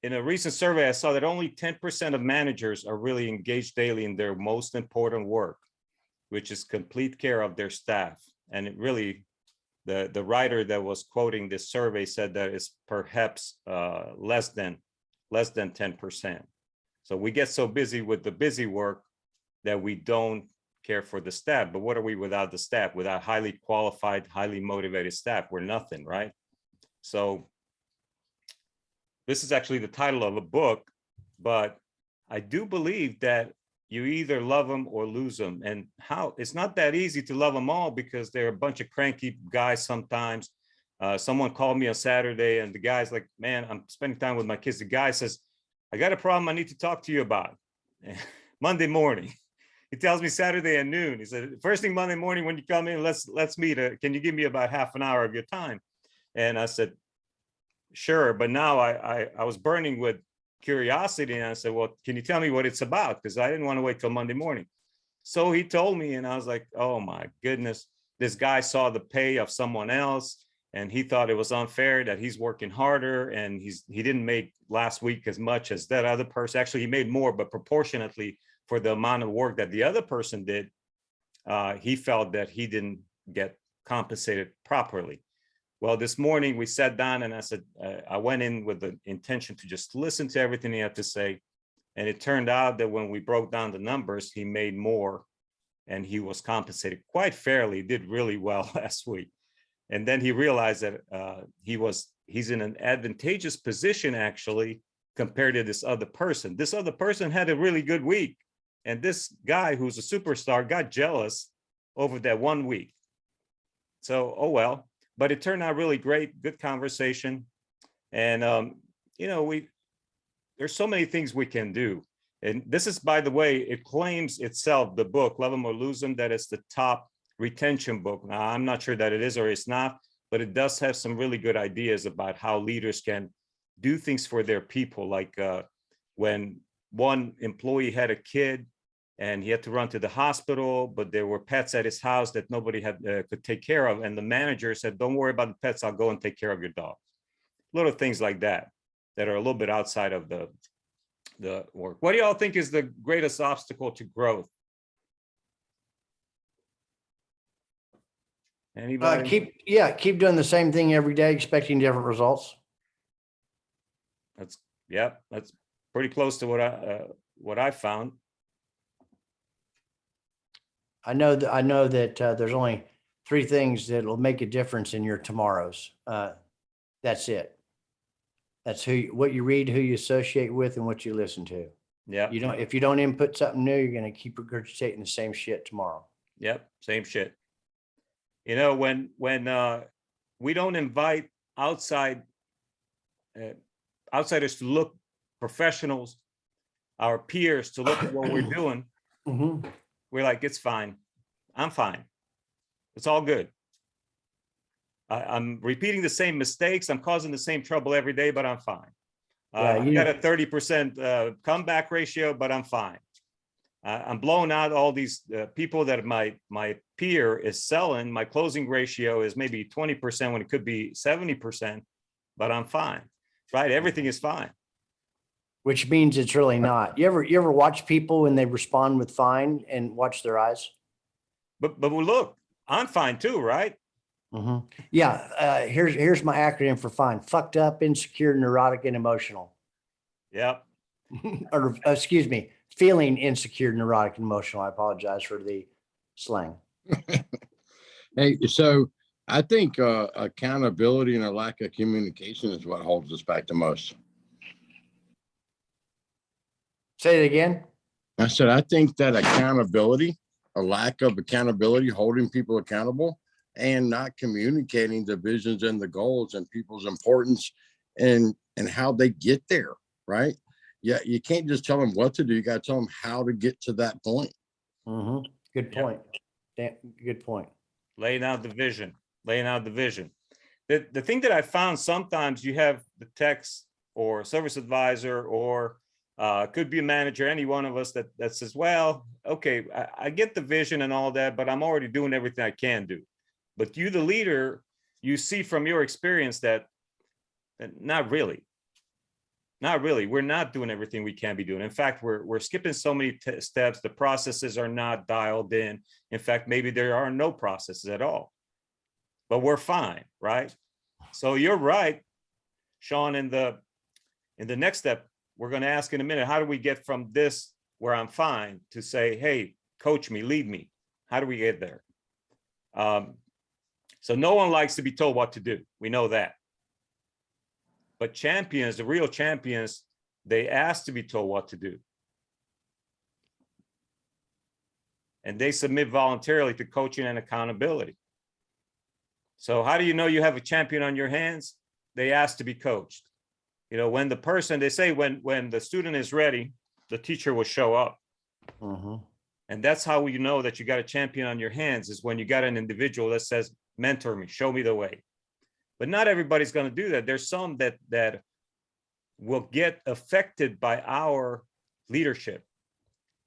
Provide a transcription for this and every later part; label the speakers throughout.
Speaker 1: in a recent survey, I saw that only 10% of managers are really engaged daily in their most important work, which is complete care of their staff. And it really, the writer that was quoting this survey said that it's perhaps less than 10%. So we get so busy with the busy work that we don't care for the staff. But what are we without the staff? Without highly qualified, highly motivated staff, we're nothing, right? So this is actually the title of a book, but I do believe that you either love them or lose them. And how it's not that easy to love them all, because they're a bunch of cranky guys sometimes. Someone called me on Saturday and the guy's like, man, I'm spending time with my kids. The guy says, I got a problem I need to talk to you about. Monday morning. He tells me Saturday at noon. He said, first thing Monday morning when you come in, let's meet. Can you give me about half an hour of your time? And I said, sure. But now I was burning with curiosity, and I said, well, can you tell me what it's about? Because I didn't want to wait till Monday morning. So he told me, and I was like, oh my goodness, this guy saw the pay of someone else, and he thought it was unfair that he's working harder, and he didn't make last week as much as that other person. Actually, he made more, but proportionately for the amount of work that the other person did, he felt that he didn't get compensated properly. Well, this morning we sat down and I said, I went in with the intention to just listen to everything he had to say. And it turned out that when we broke down the numbers, he made more and he was compensated quite fairly. He did really well last week. And then he realized that he's in an advantageous position actually compared to this other person. This other person had a really good week. And this guy who's a superstar got jealous over that 1 week. So, oh well. But it turned out really great, good conversation. And, you know, there's so many things we can do. And this is, by the way, it claims itself, the book, Love 'Em or Lose 'Em, that it's the top retention book. Now, I'm not sure that it is or it's not, but it does have some really good ideas about how leaders can do things for their people. Like when one employee had a kid and he had to run to the hospital, but there were pets at his house that nobody could take care of. And the manager said, don't worry about the pets, I'll go and take care of your dog. Little things like that, that are a little bit outside of the work. What do y'all think is the greatest obstacle to growth? Anybody?
Speaker 2: Keep doing the same thing every day, expecting different results.
Speaker 1: That's pretty close to what I found.
Speaker 2: I know that there's only 3 things that will make a difference in your tomorrows. That's it. That's what you read, who you associate with, and what you listen to.
Speaker 1: Yeah.
Speaker 2: If you don't input something new, you're going to keep regurgitating the same shit tomorrow.
Speaker 1: Yep. Same shit. You know, when we don't invite outsiders to look, professionals, our peers to look at what we're doing,
Speaker 2: Mm-hmm.
Speaker 1: we're like, it's fine. I'm fine. It's all good. I'm repeating the same mistakes. I'm causing the same trouble every day, but I'm fine. I've got a 30% comeback ratio, but I'm fine. I'm blowing out all these people that my peer is selling. My closing ratio is maybe 20% when it could be 70%, but I'm fine, right? Everything is fine.
Speaker 2: Which means it's really not. You ever watch people when they respond with fine and watch their eyes?
Speaker 1: But look, I'm fine too, right?
Speaker 2: Mm-hmm. Yeah. Here's my acronym for fine: fucked up, insecure, neurotic, and emotional.
Speaker 1: Yep.
Speaker 2: Or excuse me, feeling insecure, neurotic, and emotional. I apologize for the slang.
Speaker 3: Hey, so I think accountability and a lack of communication is what holds us back the most.
Speaker 2: Say it again.
Speaker 3: I said, I think that accountability, a lack of accountability, holding people accountable, and not communicating the visions and the goals and people's importance and how they get there, right? Yeah, you can't just tell them what to do. You got to tell them how to get to that point.
Speaker 2: Mm-hmm. Good point. Yep. Good point.
Speaker 1: Laying out the vision. The thing that I found, sometimes you have the techs or service advisor or could be a manager, any one of us that says, well, okay, I get the vision and all that, but I'm already doing everything I can do. But you, the leader, you see from your experience that not really. not really. We're not doing everything we can be doing. In fact, we're skipping so many steps. The processes are not dialed in. In fact, maybe there are no processes at all, but we're fine, right? So you're right, Sean. In the next step, we're going to ask in a minute, how do we get from this where I'm fine to say, hey, coach me, lead me? How do we get there? So no one likes to be told what to do. We know that. But champions, the real champions, they ask to be told what to do. And they submit voluntarily to coaching and accountability. So how do you know you have a champion on your hands? They ask to be coached. You know, when the person, they say when the student is ready, the teacher will show up.
Speaker 2: Mm-hmm.
Speaker 1: And that's how you know that you got a champion on your hands, is when you got an individual that says, mentor me, show me the way. But not everybody's going to do that. There's some that will get affected by our leadership.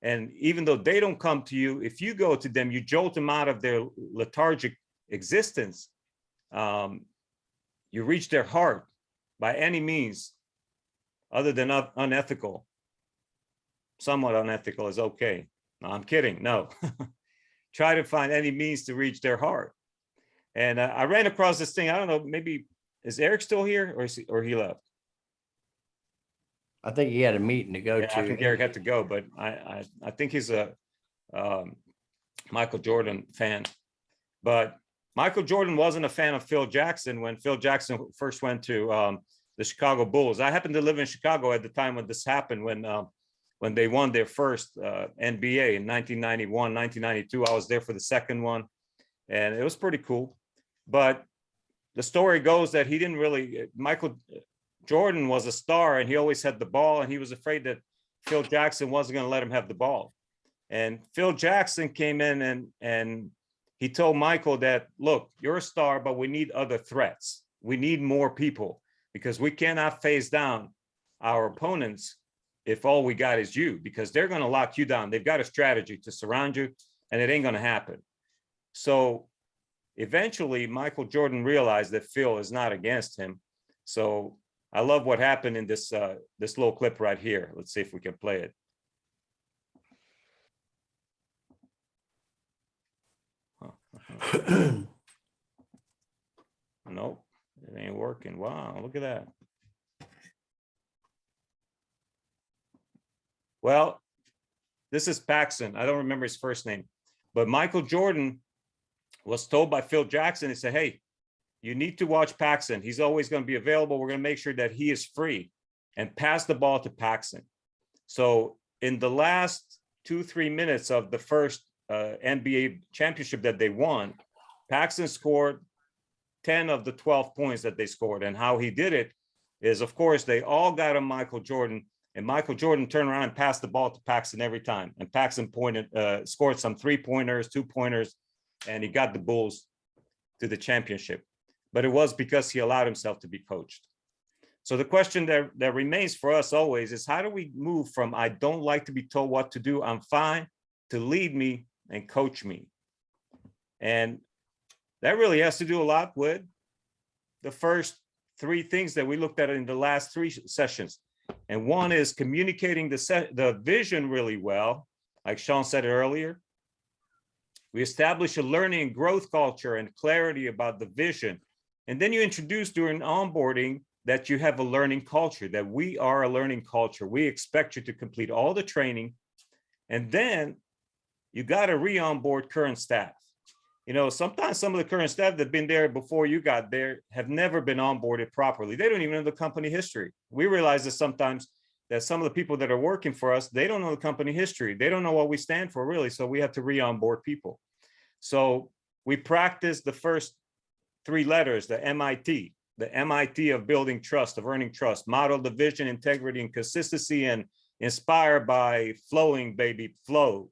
Speaker 1: And even though they don't come to you, if you go to them, you jolt them out of their lethargic existence. You reach their heart by any means other than unethical. Somewhat unethical is okay. No, I'm kidding. No. Try to find any means to reach their heart. And I ran across this thing. I don't know, maybe is Eric still here, or he left?
Speaker 2: I think he had a meeting to go
Speaker 1: Yeah, I
Speaker 2: to.
Speaker 1: think Eric had to go, but I think he's a Michael Jordan fan. But Michael Jordan wasn't a fan of Phil Jackson when Phil Jackson first went to the Chicago Bulls. I happened to live in Chicago at the time when this happened, when they won their first NBA in 1991, 1992. I was there for the second one, and it was pretty cool. But the story goes that he didn't really, Michael Jordan was a star and he always had the ball, and he was afraid that Phil Jackson wasn't going to let him have the ball. And Phil Jackson came in and he told Michael that, look, you're a star, but we need other threats. We need more people, because we cannot face down our opponents if all we got is you, because they're going to lock you down. They've got a strategy to surround you, and it ain't going to happen. So eventually, Michael Jordan realized that Phil is not against him. So I love what happened in this little clip right here. Let's see if we can play it. Nope, it ain't working. Wow, look at that. Well, this is Paxson. I don't remember his first name, but Michael Jordan was told by Phil Jackson, he said, hey, you need to watch Paxson. He's always going to be available. We're going to make sure that he is free, and pass the ball to Paxson. So in the last 2-3 minutes of the first NBA championship that they won, Paxson scored 10 of the 12 points that they scored. And how he did it is, of course, they all got on Michael Jordan, and Michael Jordan turned around and passed the ball to Paxson every time. And Paxson scored some 3-pointers, 2-pointers, and he got the Bulls to the championship. But it was because he allowed himself to be coached. So the question that remains for us always is, how do we move from I don't like to be told what to do, I'm fine, to lead me and coach me? And that really has to do a lot with the first 3 things that we looked at in the last 3 sessions. And one is communicating the vision really well. Like Sean said earlier, we establish a learning and growth culture and clarity about the vision. And then you introduce during onboarding that you have a learning culture, that we are a learning culture. We expect you to complete all the training. And then you got to re-onboard current staff. You know, sometimes some of the current staff that have been there before you got there have never been onboarded properly. They don't even know the company history. We realize that sometimes that some of the people that are working for us, they don't know the company history. They don't know what we stand for, really. So we have to re-onboard people. So we practice the first 3 letters, the MIT of building trust, of earning trust, model the vision, integrity, and consistency, and inspire by flowing, baby, flow,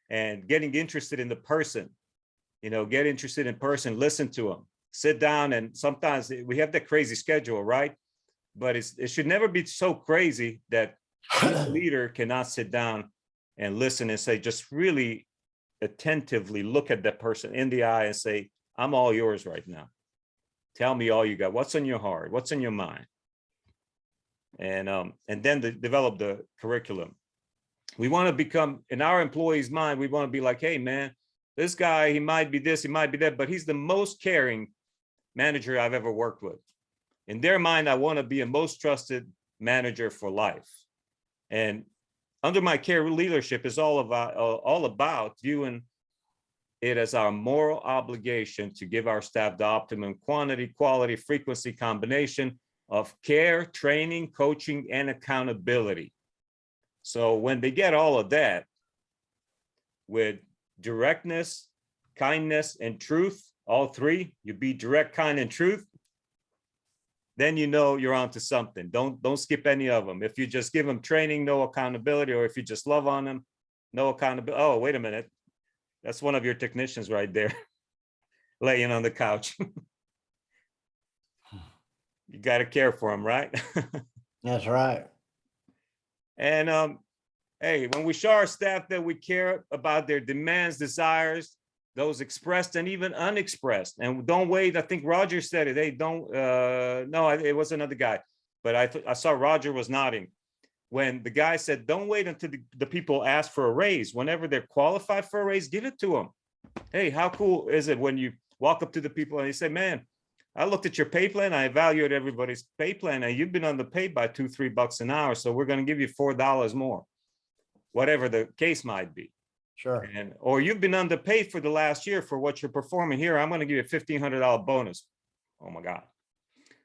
Speaker 1: and getting interested in the person. You know, get interested in person, listen to them, sit down. And sometimes we have that crazy schedule, right? But it should never be so crazy that this leader cannot sit down and listen and say, just really attentively look at that person in the eye and say, I'm all yours right now. Tell me all you got. What's in your heart? What's in your mind? and then develop the curriculum. We want to become, in our employees' mind, we want to be like, hey, man, this guy, he might be this, he might be that, but he's the most caring manager I've ever worked with. In their mind, I want to be a most trusted manager for life. And under my care leadership is all about viewing it as our moral obligation to give our staff the optimum quantity, quality, frequency combination of care, training, coaching, and accountability. So when they get all of that with directness, kindness, and truth, all three, you be direct, kind, and truth, then you know you're onto something. Don't skip any of them. If you just give them training, no accountability, or if you just love on them, no accountability. Oh, wait a minute. That's one of your technicians right there, laying on the couch. You got to care for them, right?
Speaker 2: That's right.
Speaker 1: And hey, when we show our staff that we care about their demands, desires, those expressed and even unexpressed, and don't wait. I think Roger said it. Hey, don't. No, it was another guy, but I saw Roger was nodding when the guy said, "Don't wait until the people ask for a raise. Whenever they're qualified for a raise, give it to them." Hey, how cool is it when you walk up to the people and you say, "Man, I looked at your pay plan. I evaluated everybody's pay plan, and you've been underpaid by $2-3 an hour. So we're going to give you $4 more," whatever the case might be.
Speaker 2: Sure.
Speaker 1: Or you've been underpaid for the last year for what you're performing here. I'm going to give you a $1,500 bonus. Oh my God.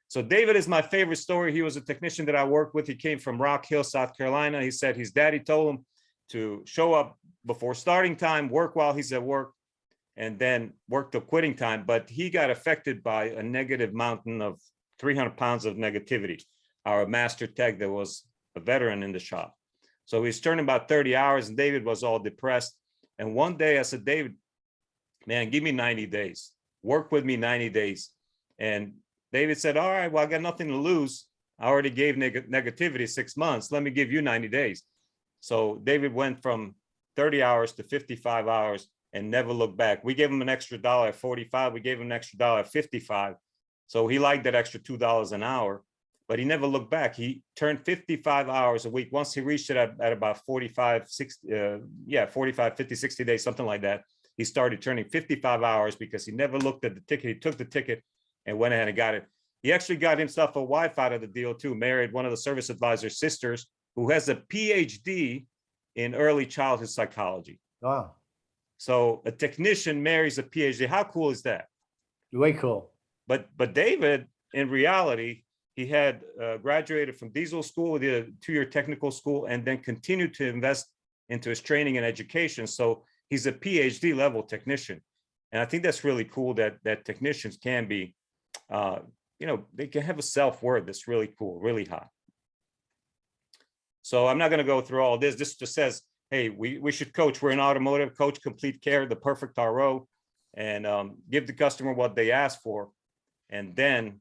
Speaker 1: So David is my favorite story. He was a technician that I worked with. He came from Rock Hill, South Carolina. He said his daddy told him to show up before starting time, work while he's at work, and then work till quitting time. But he got affected by a negative mountain of 300 pounds of negativity. Our master tech that was a veteran in the shop. So he's turning about 30 hours, and David was all depressed. And one day I said, "David, man, give me 90 days. Work with me 90 days. And David said, "All right, well, I got nothing to lose. I already gave negativity 6 months. Let me give you 90 days. So David went from 30 hours to 55 hours and never looked back. We gave him an extra $1 at 45. We gave him an extra $1 at 55. So he liked that extra $2 an hour, but he never looked back. He turned 55 hours a week. Once he reached it at about 45, 50, 60 days, something like that, he started turning 55 hours because he never looked at the ticket. He took the ticket and went ahead and got it. He actually got himself a wife out of the deal too, married one of the service advisor's sisters who has a PhD in early childhood psychology.
Speaker 2: Wow.
Speaker 1: So a technician marries a PhD. How cool is that?
Speaker 2: Way cool.
Speaker 1: But David, in reality, he had graduated from diesel school, did a 2-year technical school, and then continued to invest into his training and education. So he's a PhD level technician. And I think that's really cool that technicians can be, they can have a self-worth that's really cool, really high. So I'm not going to go through all this. This just says, hey, we should coach. We're in automotive, coach complete care, the perfect RO, and give the customer what they ask for, and then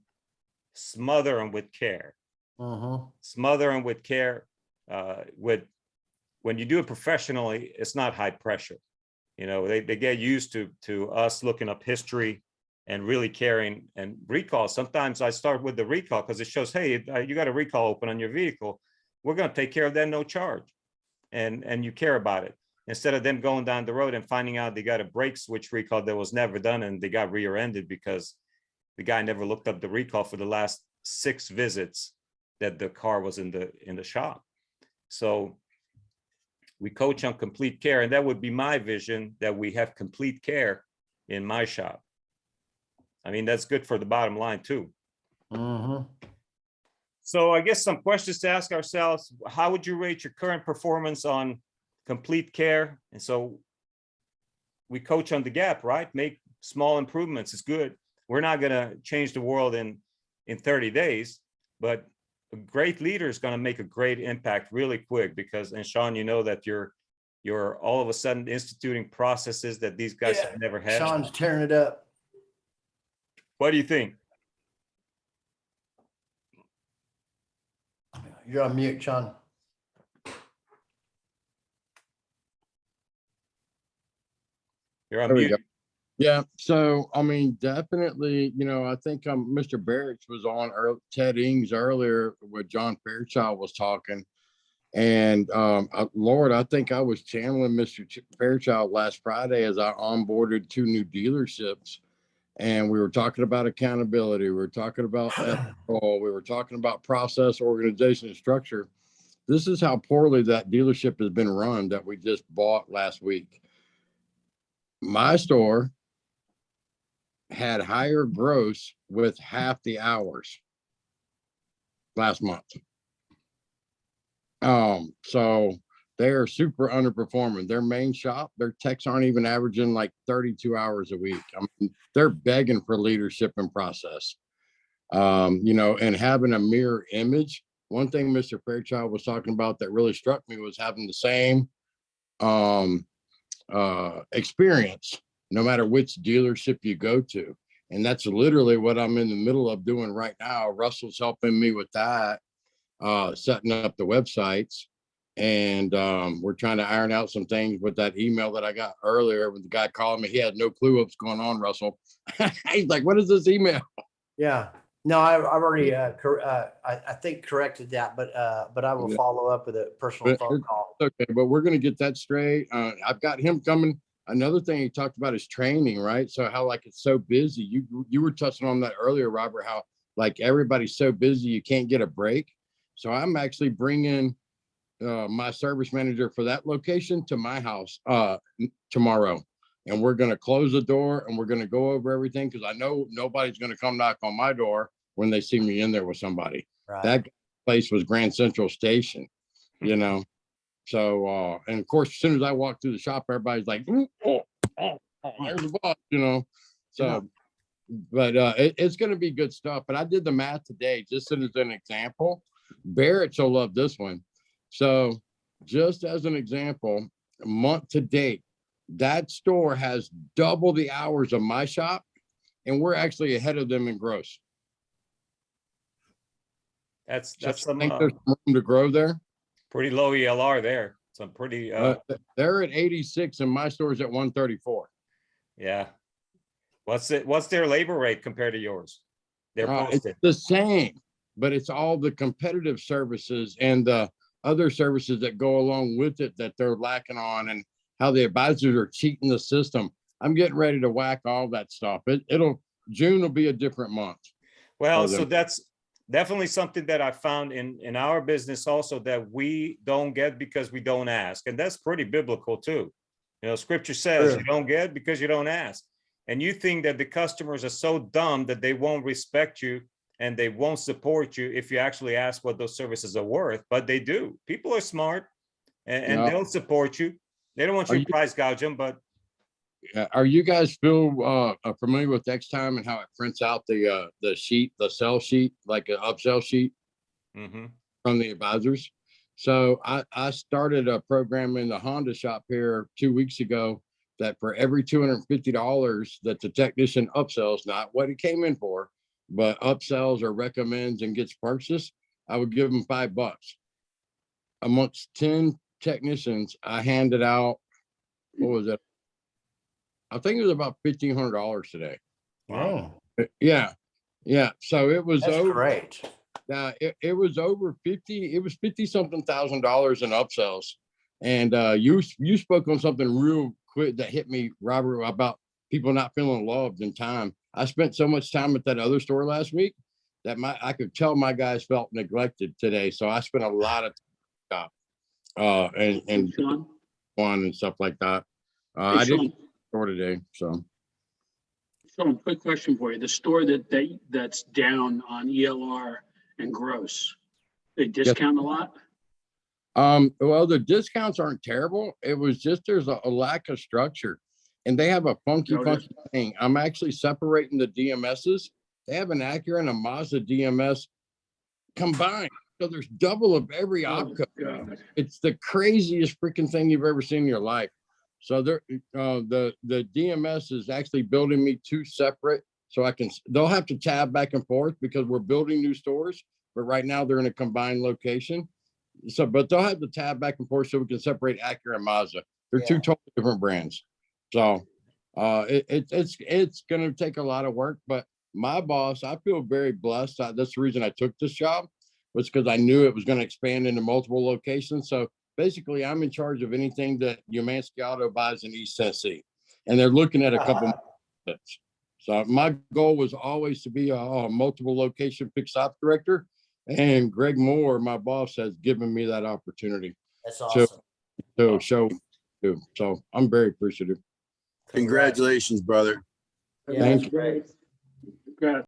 Speaker 1: smother them with care. Smother them with care. When you do it professionally, it's not high pressure. They get used to us looking up history and really caring and recall. Sometimes I start with the recall because it shows, hey, you got a recall open on your vehicle. We're going to take care of that, no charge. And you care about it. Instead of them going down the road and finding out they got a brake switch recall that was never done and they got rear-ended because the guy never looked up the recall for the last 6 visits that the car was in the shop. So we coach on complete care, and that would be my vision, that we have complete care in my shop. I mean, that's good for the bottom line too. So I guess some questions to ask ourselves: how would you rate your current performance on complete care? And so we coach on the gap, right? Make small improvements. It's good. We're not going to change the world in 30 days, but a great leader is going to make a great impact really quick, because, and Sean, you know that you're all of a sudden instituting processes that these guys have never had.
Speaker 2: Sean's tearing it up.
Speaker 1: What do you think?
Speaker 2: You're on mute, Sean.
Speaker 1: You're on
Speaker 3: There we
Speaker 1: mute.
Speaker 3: Yeah, so I mean, definitely, I think Mr. Barrett was on Ted Ings earlier with John Fairchild was talking. And Lord, I think I was channeling Mr. Fairchild last Friday as I onboarded 2 new dealerships. And we were talking about accountability. We were talking about ethical. We were talking about process, organization, and structure. This is how poorly that dealership has been run that we just bought last week. My store had higher gross with half the hours last month. So they are super underperforming. Their main shop, their techs aren't even averaging like 32 hours a week. I mean, they're begging for leadership and process. And having a mirror image. One thing Mr. Fairchild was talking about that really struck me was having the same experience no matter which dealership you go to. And that's literally what I'm in the middle of doing right now. Russell's helping me with that, setting up the websites. And we're trying to iron out some things with that email that I got earlier with the guy calling me. He had no clue what's going on, Russell. He's like, what is this email?
Speaker 2: Yeah. No, I've already, I think corrected that, but I will follow up with a personal phone call.
Speaker 3: Okay, but we're going to get that straight. I've got him coming. Another thing he talked about is training, right? So how like it's so busy. You were touching on that earlier, Robert, how like everybody's so busy you can't get a break. So I'm actually bringing my service manager for that location to my house tomorrow. And we're going to close the door and we're going to go over everything because I know nobody's going to come knock on my door when they see me in there with somebody.
Speaker 2: Right.
Speaker 3: That place was Grand Central Station, So, and of course, as soon as I walk through the shop, everybody's like, there's the boss, So, yeah. But it's going to be good stuff. But I did the math today, just as an example. Barrett will love this one. So, just as an example, month to date, that store has double the hours of my shop, and we're actually ahead of them in gross.
Speaker 1: That's
Speaker 3: I
Speaker 1: some
Speaker 3: think there's some room to grow there.
Speaker 1: pretty low ELR there. Some pretty
Speaker 3: they're at 86 and my store's at 134.
Speaker 1: Yeah. What's their labor rate compared to yours? They're posted.
Speaker 3: It's the same, but it's all the competitive services and the other services that go along with it that they're lacking on, and how the advisors are cheating the system. I'm getting ready to whack all that stuff. June will be a different month.
Speaker 1: Well, so that's definitely something that I found in our business also, that we don't get because we don't ask. And that's pretty biblical too. Scripture says you don't get because you don't ask. And you think that the customers are so dumb that they won't respect you and they won't support you if you actually ask what those services are worth, but they do. People are smart and they'll support you. They don't want you to price gouge them, but.
Speaker 3: Are you guys still familiar with Xtime and how it prints out the sheet, the sell sheet, like an upsell sheet from the advisors? So I started a program in the Honda shop here 2 weeks ago that for every $250 that the technician upsells, not what he came in for, but upsells or recommends and gets purchased, I would give him $5. Amongst 10 technicians, I handed out, what was it? I think it was about $1,500 today.
Speaker 2: Wow.
Speaker 3: Yeah. So it was
Speaker 2: great.
Speaker 3: It was over 50. It was 50 something $1,000 in upsells. And you spoke on something real quick that hit me, Robert, about people not feeling loved in time. I spent so much time at that other store last week that I could tell my guys felt neglected today. So I spent a lot of time and fun and stuff like that. I didn't store today, so.
Speaker 4: Sean, quick question for you. The store that's down on ELR and gross, they discount a lot?
Speaker 3: Well, the discounts aren't terrible. It was just there's a lack of structure, and they have a funky thing. I'm actually separating the DMSs. They have an Acura and a Mazda DMS combined, so there's double of every opcode. It's the craziest freaking thing you've ever seen in your life. So the DMS is actually building me 2 separate, so they'll have to tab back and forth because we're building new stores, but right now they're in a combined location. So, but they'll have to tab back and forth so we can separate Acura and Mazda. They're 2 totally different brands. So It's gonna take a lot of work, but my boss, I feel very blessed. That's the reason I took this job, was because I knew it was gonna expand into multiple locations. So basically, I'm in charge of anything that Umansky Auto buys in East Tennessee, and they're looking at a couple. markets. So my goal was always to be a multiple location fixed ops director, and Greg Moore, my boss, has given me that opportunity
Speaker 2: That's
Speaker 3: to
Speaker 2: awesome.
Speaker 3: show. So I'm very appreciative.
Speaker 5: Congratulations, brother.
Speaker 2: Yeah,
Speaker 3: Thank
Speaker 2: that's great.
Speaker 4: Congrats.